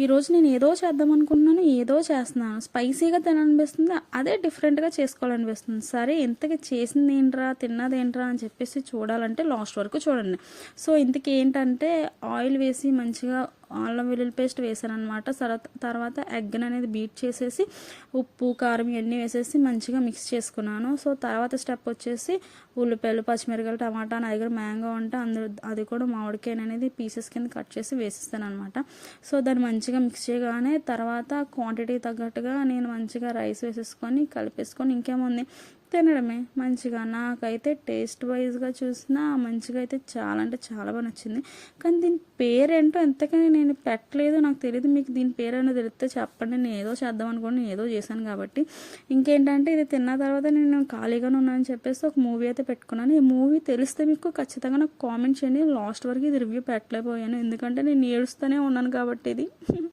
ఈరోజు నేను ఏదో చేద్దాం అనుకుంటున్నాను, ఏదో చేస్తున్నాను. స్పైసీగా తినాలనిపిస్తుంది, అదే డిఫరెంట్గా చేసుకోవాలనిపిస్తుంది. సరే ఇంతకీ చేసింది ఏంట్రా, తిన్నది ఏంట్రా అని చెప్పేసి చూడాలంటే లాస్ట్ వరకు చూడండి. సో ఇంతకీ ఏంటంటే ఆయిల్ వేసి మంచిగా అల్లం వెల్లుల్లి పేస్ట్ వేసానమాట. తర్వాత ఎగ్ అనేది బీట్ చేసేసి ఉప్పు కారం ఇవన్నీ వేసేసి మంచిగా మిక్స్ చేసుకున్నాను. సో తర్వాత స్టెప్ వచ్చేసి ఉల్లిపాయలు, పచ్చిమిరకాయలు, టమాటా, నా దగ్గర మ్యాంగో ఉంటే అది కూడా మామిడికాయ అనేది పీసెస్ కింద కట్ చేసి వేసిస్తాను అనమాట. సో దాన్ని మంచిగా మిక్స్ చేయగానే తర్వాత క్వాంటిటీ తగ్గట్టుగా నేను మంచిగా రైస్ వేసేసుకొని కలిపేసుకొని ఇంకేముంది తినడమే మంచిగా. నాకైతే టేస్ట్ వైజ్గా చూసినా మంచిగా అయితే చాలా అంటే చాలా బాగా నచ్చింది. కానీ దీని పేరేంటో ఎంతకని నేను పెట్టలేదు, నాకు తెలియదు. మీకు దీని పేరేంటో తెలిస్తే చెప్పండి. నేను ఏదో చేద్దాం అనుకోండి, ఏదో చేశాను కాబట్టి. ఇంకేంటంటే ఇది తిన్న తర్వాత నేను ఖాళీగానే ఉన్నానని చెప్పేసి ఒక మూవీ అయితే పెట్టుకున్నాను. ఈ మూవీ తెలిస్తే మీకు ఖచ్చితంగా నాకు కామెంట్ చేయండి. లాస్ట్ వరకు ఇది రివ్యూ పెట్టలేకపోయాను, ఎందుకంటే నేను ఏడుస్తూనే ఉన్నాను కాబట్టి ఇది